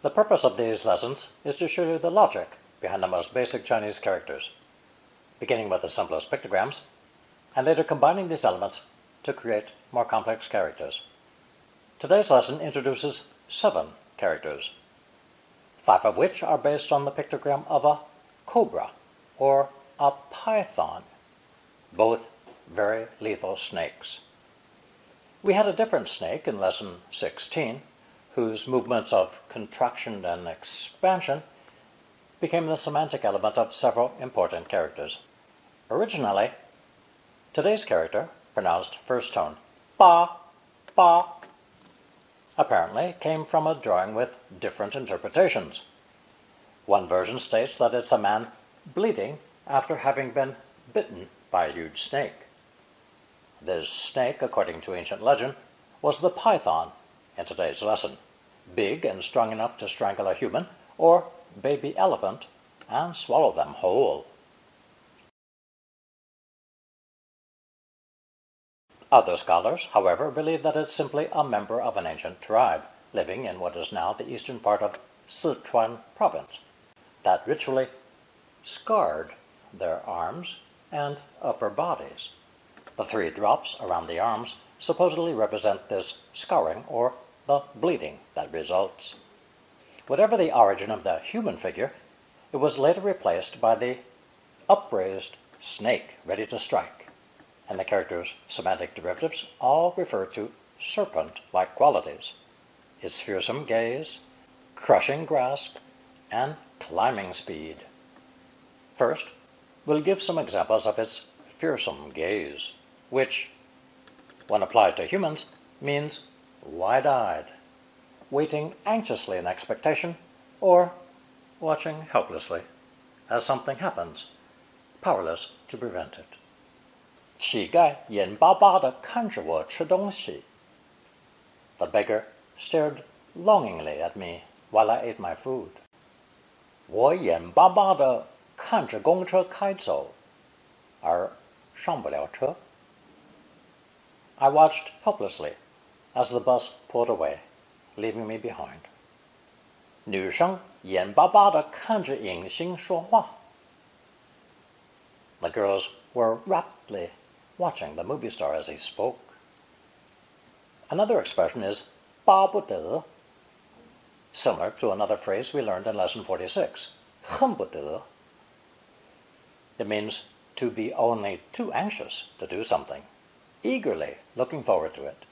The purpose of these lessons is to show you the logic behind the most basic Chinese characters, beginning with the simplest pictograms, and later combining these elements to create more complex characters. Today's lesson introduces 7 characters, 5 of which are based on the pictogram of a cobra or a python, both very lethal snakes. We had a different snake in lesson 16, whose movements of contraction and expansion became the semantic element of several important characters. Originally, today's character, pronounced first tone ba, ba, apparently came from a drawing with different interpretations. One version states that it's a man bleeding after having been bitten by a huge snake. This snake, according to ancient legend, was the python in today's lesson, big and strong enough to strangle a human or baby elephant and swallow them whole. Other scholars, however, believe that it's simply a member of an ancient tribe living in what is now the eastern part of Sichuan province that ritually scarred their arms and upper bodies. The 3 drops around the arms supposedly represent this scarring or the bleeding that results. Whatever the origin of the human figure, it was later replaced by the upraised snake ready to strike, and the character's semantic derivatives all refer to serpent-like qualities: its fearsome gaze, crushing grasp, and climbing speed. First, we'll give some examples of its fearsome gaze, which, when applied to humans, means wide-eyed, waiting anxiously in expectation, or watching helplessly as something happens, powerless to prevent it. 乞丐眼巴巴地看着我吃东西. The beggar stared longingly at me while I ate my food. 我眼巴巴地看着公车开走，而上不了车. I watched helplessly as the bus pulled away, leaving me behind. 女生眼巴巴地看着影星说话. The girls were raptly watching the movie star as he spoke. Another expression is 巴不得, similar to another phrase we learned in lesson 46, 恨不得. It means to be only too anxious to do something, eagerly looking forward to it,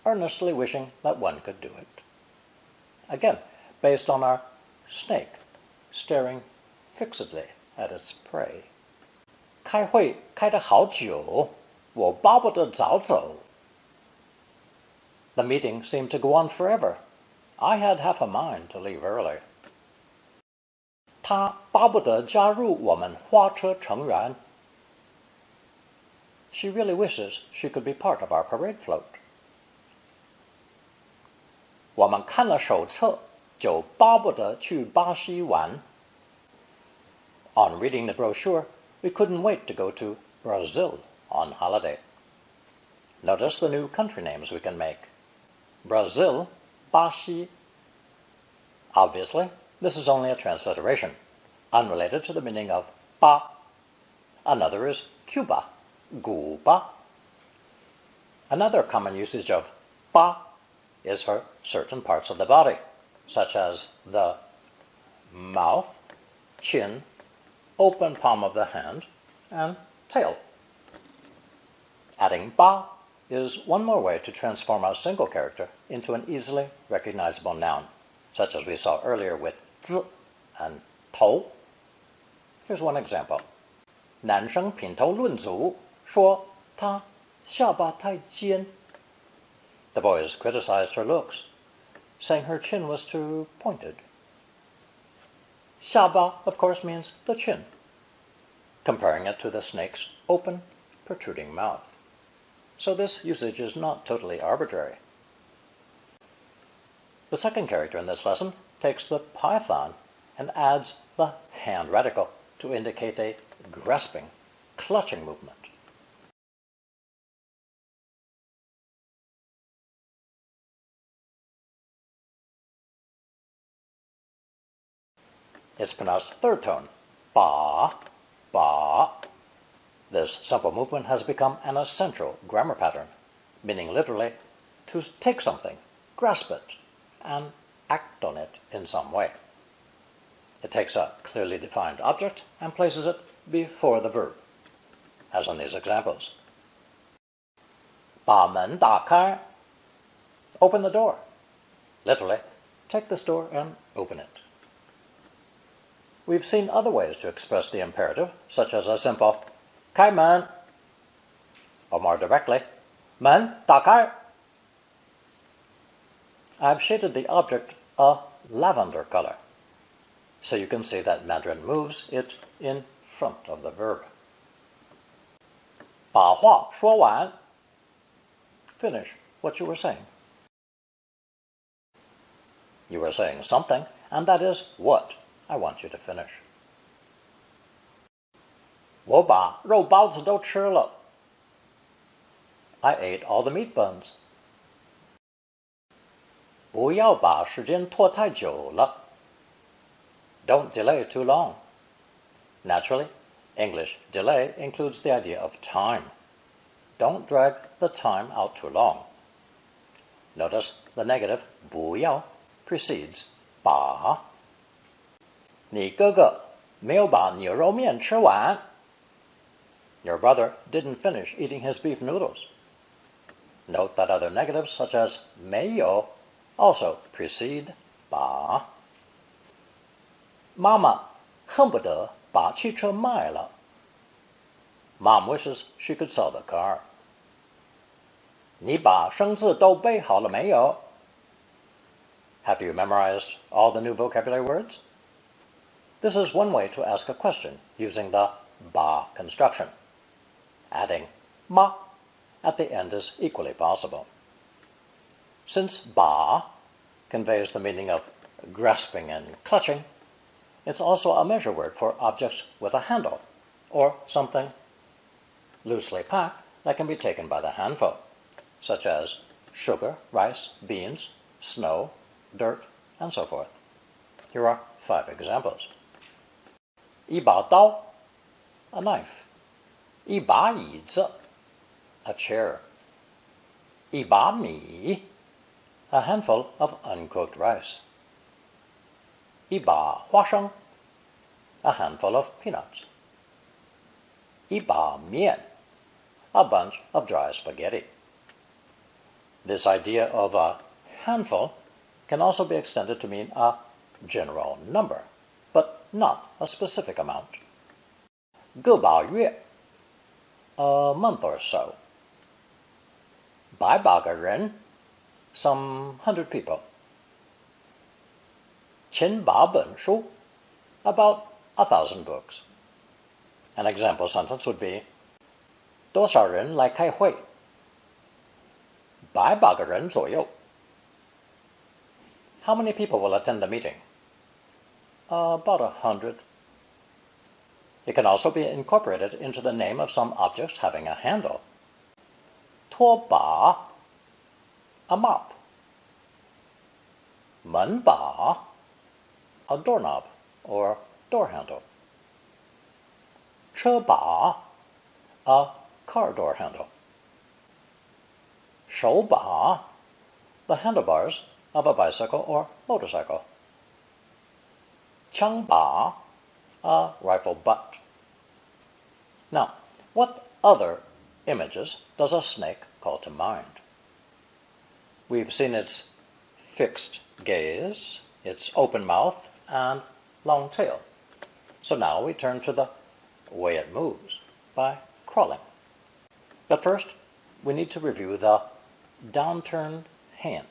earnestly wishing that one could do it. Again, based on our snake staring fixedly at its prey. 开会开得好久，我巴不得早走. The meeting seemed to go on forever. I had half a mind to leave early. 他巴不得加入我们花车成员. She really wishes she could be part of our parade float. 我们看了手册，就巴不得去巴西玩. On reading the brochure, we couldn't wait to go to Brazil on holiday. Notice the new country names we can make. Brazil, 巴西. Obviously, this is only a transliteration, unrelated to the meaning of ba. Another is Cuba, Cuba. Another common usage of ba is for certain parts of the body, such as the mouth, chin, open palm of the hand, and tail. Adding ba is one more way to transform a single character into an easily recognizable noun, such as we saw earlier with 字 and 头. Here's one example. 男生品头论足，说她下巴太尖. The boys criticized her looks, saying her chin was too pointed. 下巴, of course, means the chin, comparing it to the snake's open, protruding mouth. So this usage is not totally arbitrary. The second character in this lesson takes the python and adds the hand radical to indicate a grasping, clutching movement. It's pronounced third tone. Ba, ba. This simple movement has become an essential grammar pattern, meaning literally to take something, grasp it, and act on it in some way. It takes a clearly defined object and places it before the verb, as in these examples. 把门打开. Open the door. Literally, take this door and open it. We've seen other ways to express the imperative, such as a simple 开门, or more directly, 门打开. I've shaded the object a lavender color, so you can see that Mandarin moves it in front of the verb. 把话说完. Finish what you were saying. You were saying something, and that is what I want you to finish. 我把肉包子都吃了. I ate all the meat buns. 不要把时间拖太久了. Don't delay too long. Naturally, English delay includes the idea of time. Don't drag the time out too long. Notice the negative 不要 precedes 把. 你哥哥没有把牛肉面吃完. Your brother didn't finish eating his beef noodles. Note that other negatives such as 没有 also precede 把. 妈妈恨不得把汽车卖了. Mom wishes she could sell the car. 你把生字都背好了没有? Have you memorized all the new vocabulary words? This is one way to ask a question using the ba construction. Adding ma at the end is equally possible. Since ba conveys the meaning of grasping and clutching, it's also a measure word for objects with a handle, or something loosely packed that can be taken by the handful, such as sugar, rice, beans, snow, dirt, and so forth. Here are 5 examples. 一把刀, a knife. 一把椅子, a chair. 一把米, a handful of uncooked rice. 一把花生, a handful of peanuts. 一把面, a bunch of dry spaghetti. This idea of a handful can also be extended to mean a general number, but not a specific amount. 个把月, a month or so. 百把个人, some 100 people. 千把本书, about 1,000 books. An example sentence would be 多少人来开会? 百把个人左右. How many people will attend the meeting? About 100. It can also be incorporated into the name of some objects having a handle. 拖把, a mop. 门把, a doorknob or door handle. 车把, a car door handle. 手把, the handlebars of a bicycle or motorcycle. 枪把, a rifle butt. Now, what other images does a snake call to mind? We've seen its fixed gaze, its open mouth, and long tail. So now we turn to the way it moves, by crawling. But first, we need to review the downturned hand,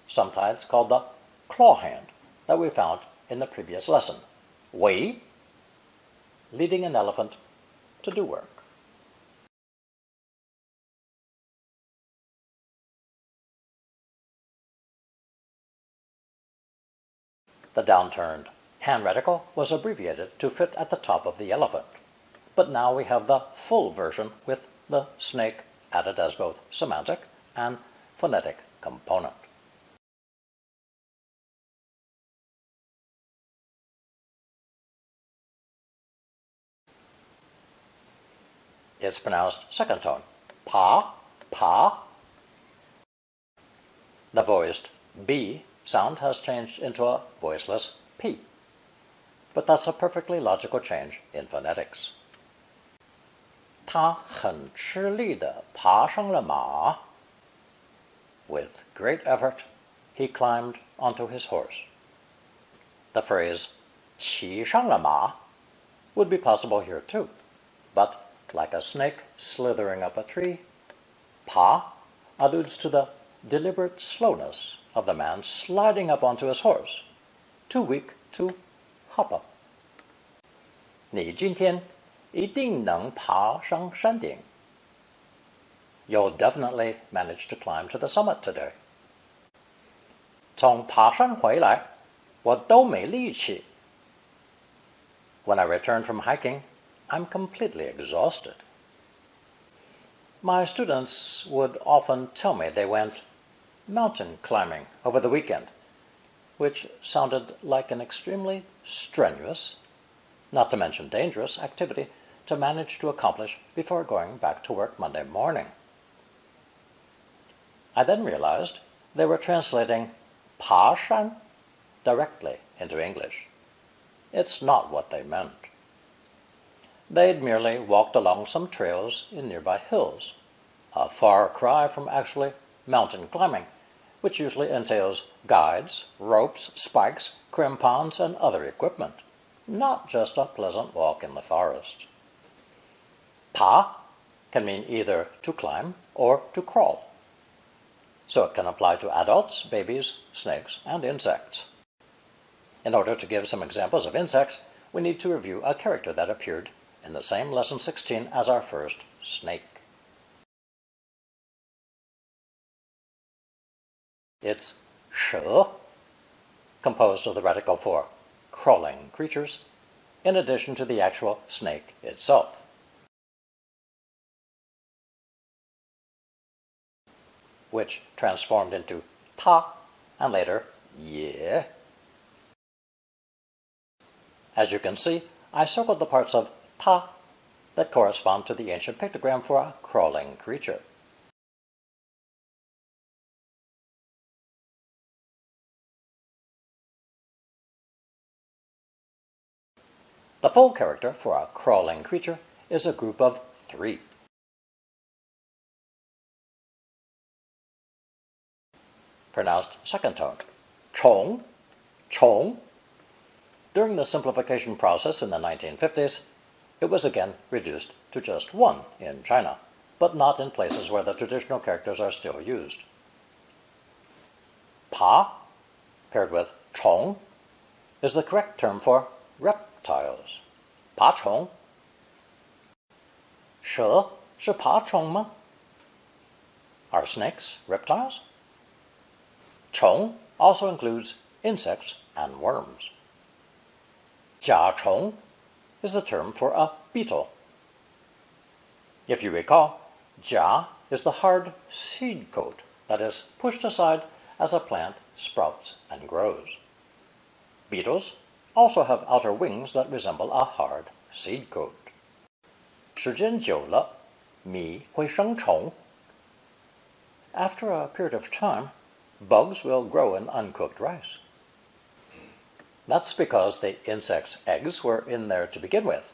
sometimes called the claw hand, that we found in the previous lesson. 尾, leading an elephant to do work. The downturned hand reticle was abbreviated to fit at the top of the elephant, but now we have the full version with the snake added as both semantic and phonetic component. It's pronounced second tone. Pa, pa. The voiced B sound has changed into a voiceless P. But that's a perfectly logical change in phonetics. 他很吃力地爬上了马. With great effort, he climbed onto his horse. The phrase 骑上了马 would be possible here too, but like a snake slithering up a tree, 爬 alludes to the deliberate slowness of the man sliding up onto his horse, too weak to hop up. 你今天一定能爬上山顶. You'll definitely manage to climb to the summit today. 从爬山回来，我都没力气. When I return from hiking, I'm completely exhausted. My students would often tell me they went mountain climbing over the weekend, which sounded like an extremely strenuous, not to mention dangerous, activity to manage to accomplish before going back to work Monday morning. I then realized they were translating 爬山 directly into English. It's not what they meant. They'd merely walked along some trails in nearby hills, a far cry from actually mountain climbing, which usually entails guides, ropes, spikes, crampons, and other equipment, not just a pleasant walk in the forest. 爬 can mean either to climb or to crawl, so it can apply to adults, babies, snakes, and insects. In order to give some examples of insects, we need to review a character that appeared in the same lesson 16 as our first snake. It's 蛇, composed of the radical for crawling creatures, in addition to the actual snake itself. Which transformed into 它 and later 也. As you can see, I circled the parts of 它 that correspond to the ancient pictogram for a crawling creature. The full character for a crawling creature is a group of 3. Pronounced second tone. 虫, 虫. During the simplification process in the 1950s, it was again reduced to just 1 in China, but not in places where the traditional characters are still used. 爬, paired with 虫, is the correct term for reptiles. 爬虫. 蛇是爬虫吗? Are snakes reptiles? 虫 also includes insects and worms. 甲虫 is the term for a beetle. If you recall, 甲 is the hard seed coat that is pushed aside as a plant sprouts and grows. Beetles also have outer wings that resemble a hard seed coat. 时间久了，米会生虫. After a period of time, bugs will grow in uncooked rice. That's because the insect's eggs were in there to begin with,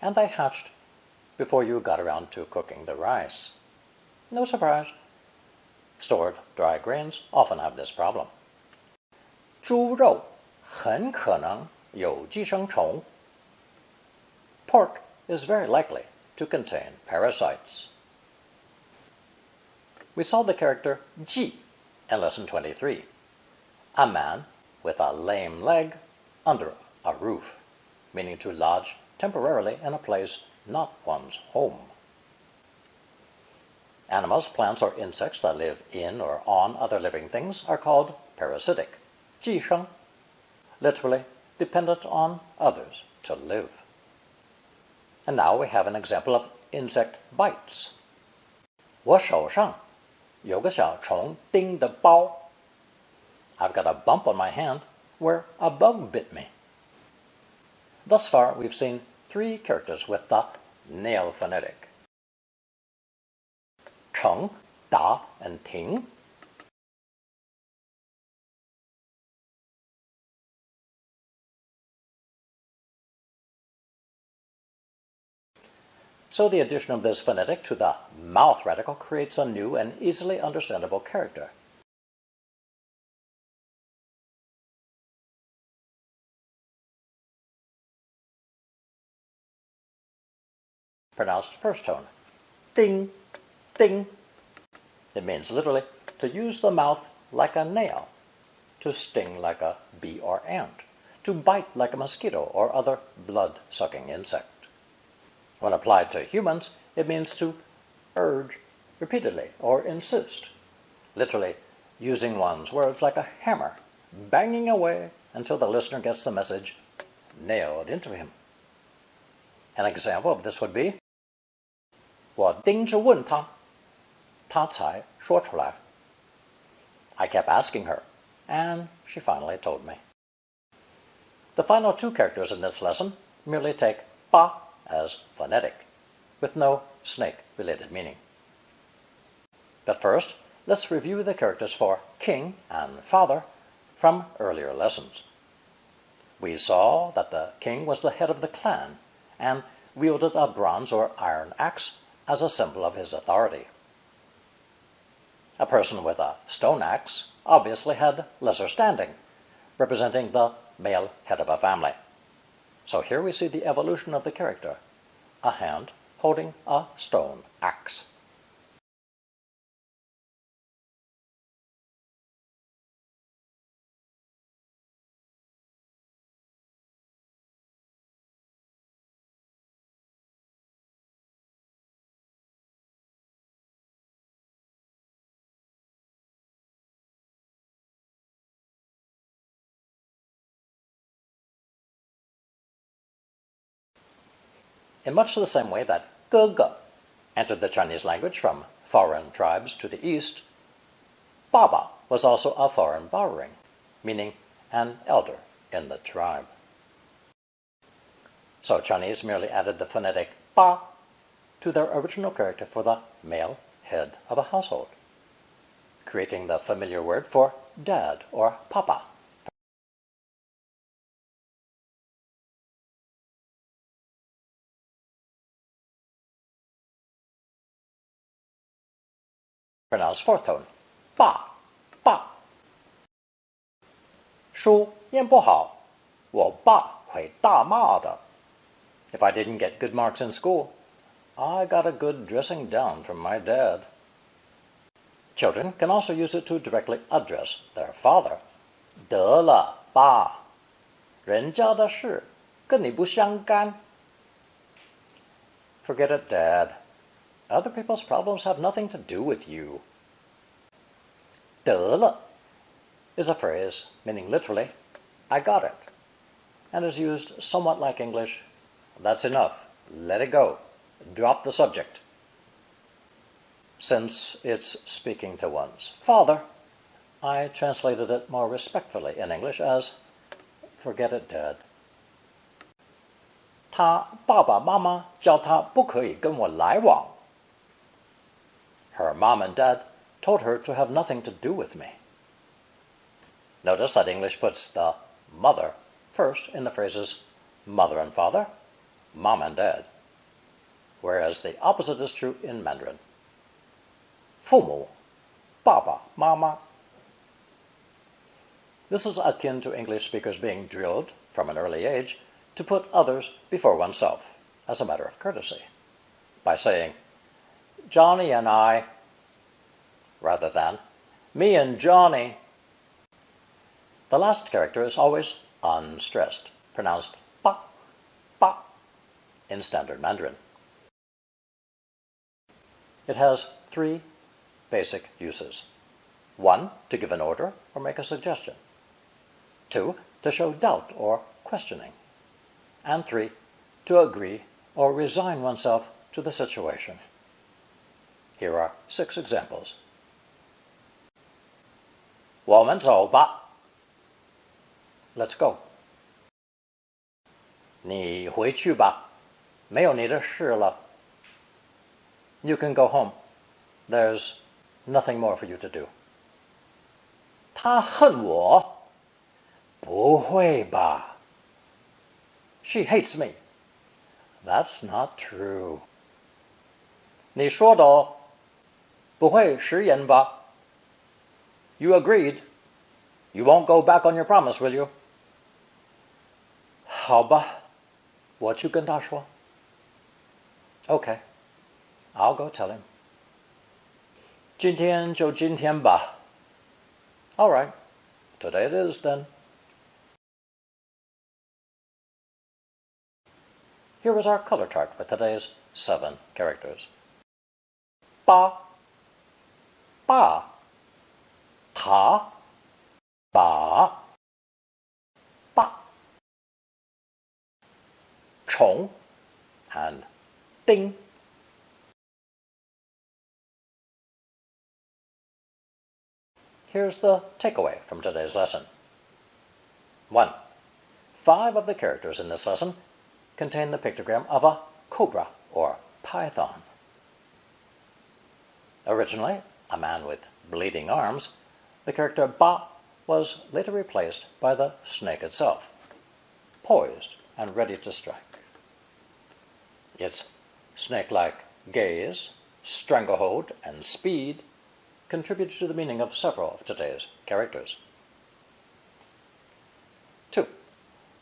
and they hatched before you got around to cooking the rice. No surprise. Stored dry grains often have this problem. 猪肉很可能有寄生虫. Pork is very likely to contain parasites. We saw the character 寄 in lesson 23, a man with a lame leg under a roof, meaning to lodge temporarily in a place not one's home. Animals, plants, or insects that live in or on other living things are called parasitic, 寄生, literally dependent on others to live. And now we have an example of insect bites. 我手上有个小虫叮的包. I've got a bump on my hand where a bug bit me. Thus far, we've seen 3 characters with the nail phonetic. 成, da, and ting. So the addition of this phonetic to the mouth radical creates a new and easily understandable character. Pronounced first tone. Ding, ding. It means literally to use the mouth like a nail, to sting like a bee or ant, to bite like a mosquito or other blood-sucking insect. When applied to humans, it means to urge repeatedly or insist, literally using one's words like a hammer, banging away until the listener gets the message nailed into him. An example of this would be, 我盯着问他，他才说出来. I kept asking her, and she finally told me. The final two characters in this lesson merely take ba as phonetic, with no snake-related meaning. But first, let's review the characters for king and father from earlier lessons. We saw that the king was the head of the clan and wielded a bronze or iron axe as a symbol of his authority. A person with a stone axe obviously had lesser standing, representing the male head of a family. So here we see the evolution of the character, a hand holding a stone axe. In much the same way that 哥哥 entered the Chinese language from foreign tribes to the east, 爸爸 was also a foreign borrowing, meaning an elder in the tribe. So Chinese merely added the phonetic 爸 to their original character for the male head of a household, creating the familiar word for dad or papa. Pronounced fourth tone, 爸爸. 书念不好，我爸会大骂的. If I didn't get good marks in school, I got a good dressing down from my dad. Children can also use it to directly address their father. 得了，爸，人家的事跟你不相干. Forget it, Dad. Other people's problems have nothing to do with you. 得了 is a phrase meaning literally, I got it, and is used somewhat like English, that's enough, let it go, drop the subject. Since it's speaking to one's father, I translated it more respectfully in English as, forget it, Dad. 他爸爸妈妈叫他不可以跟我来往. Her mom and dad told her to have nothing to do with me. Notice that English puts the mother first in the phrases mother and father, mom and dad, whereas the opposite is true in Mandarin. 父母, 爸爸, 妈妈. This is akin to English speakers being drilled from an early age to put others before oneself as a matter of courtesy by saying, Johnny and I, rather than me and Johnny. The last character is always unstressed, pronounced ba, ba, in standard Mandarin. It has three basic uses. 1, to give an order or make a suggestion. 2, to show doubt or questioning. And 3, to agree or resign oneself to the situation. Here are 6 examples. 我们走吧. Let's go. 你回去吧，没有你的事了. You can go home. There's nothing more for you to do. 她恨我？不会吧？ She hates me. That's not true. 你说的哦，不会食言吧？ You agreed. You won't go back on your promise, will you? 好吧，我去跟他说。Okay, I'll go tell him. 今天就今天吧。All right, today it is then. Here is our color chart with today's 7 characters. 八爸他把爸虫 and 丁 Here's the takeaway from today's lesson. 1. 5 of the characters in this lesson contain the pictogram of a cobra or python. Originally a man with bleeding arms, the character ba was later replaced by the snake itself, poised and ready to strike. Its snake-like gaze, stranglehold, and speed contributed to the meaning of several of today's characters. 2.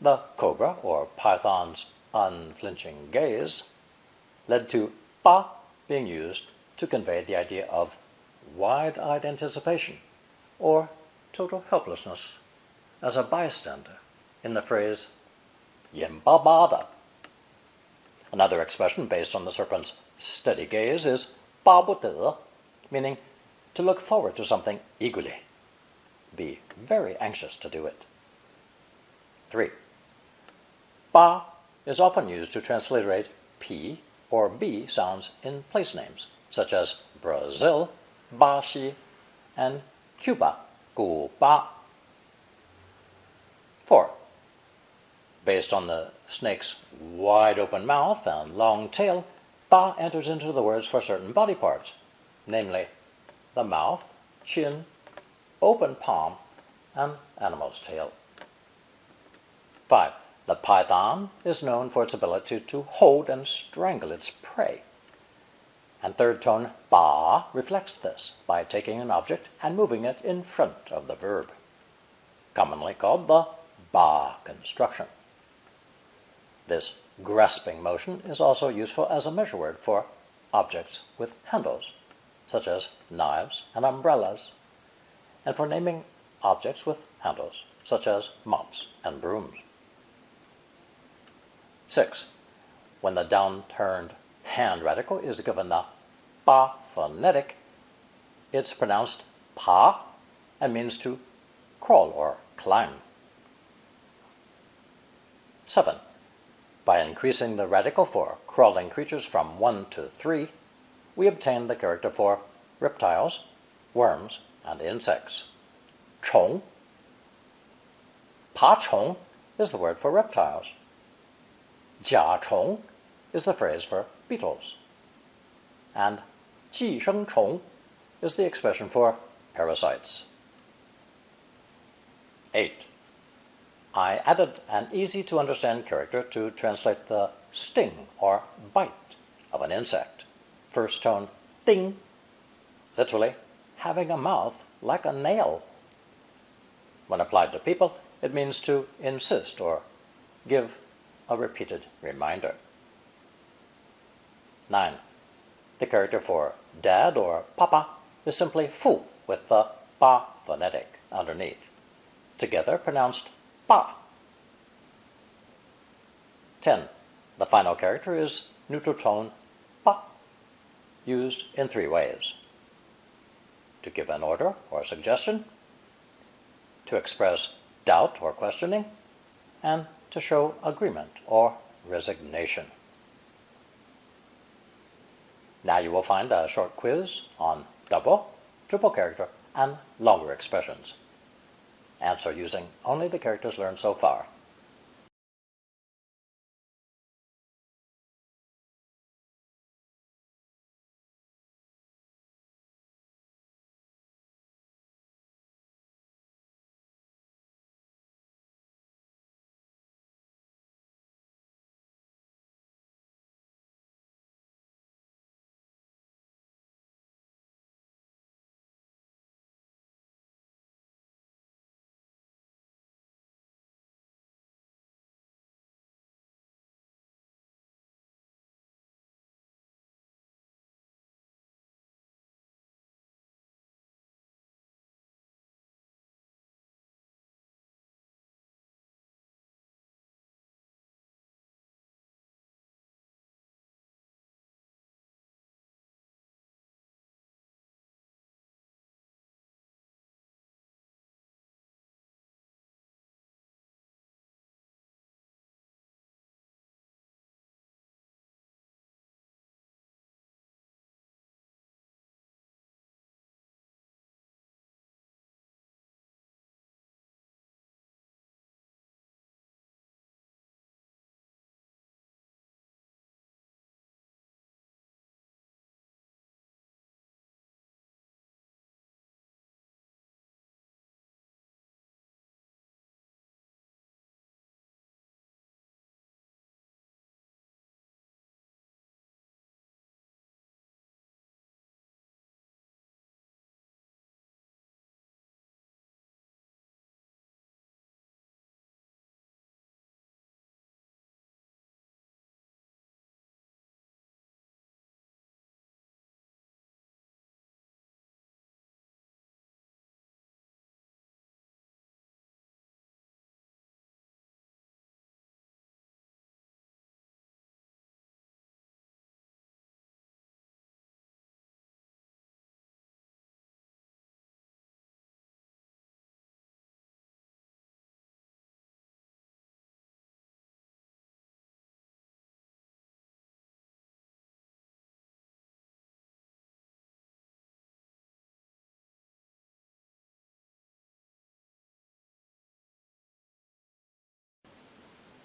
The cobra or python's unflinching gaze led to ba being used to convey the idea of wide-eyed anticipation or total helplessness as a bystander in the phrase 眼巴巴的. Another expression based on the serpent's steady gaze is 巴不得, meaning to look forward to something eagerly, be very anxious to do it. 3. Ba is often used to transliterate P or B sounds in place names, such as Brazil, Bashi, and Cuba, Cuba. 4. Based on the snake's wide-open mouth and long tail, ba enters into the words for certain body parts, namely the mouth, chin, open palm, and animal's tail. 5. The python is known for its ability to hold and strangle its prey. And third tone ba reflects this by taking an object and moving it in front of the verb, commonly called the ba construction. This grasping motion is also useful as a measure word for objects with handles, such as knives and umbrellas, and for naming objects with handles, such as mops and brooms. 6. When the downturned hand radical is given the pa phonetic, it's pronounced pa and means to crawl or climb. 7. By increasing the radical for crawling creatures from 1 to 3, we obtain the character for reptiles, worms, and insects. 虫 爬虫 is the word for reptiles. 甲虫 is the phrase for beetles. And 寄生虫 is the expression for parasites. 8. I added an easy-to-understand character to translate the sting or bite of an insect. First tone, ding, literally having a mouth like a nail. When applied to people, it means to insist or give a repeated reminder. 9. The character for dad or papa is simply fu with the ba phonetic underneath, together pronounced ba. 10. The final character is neutral tone ba, used in 3 ways: to give an order or suggestion, to express doubt or questioning, and to show agreement or resignation. Now you will find a short quiz on double, triple character, and longer expressions. Answer using only the characters learned so far.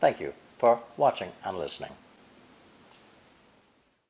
Thank you for watching and listening.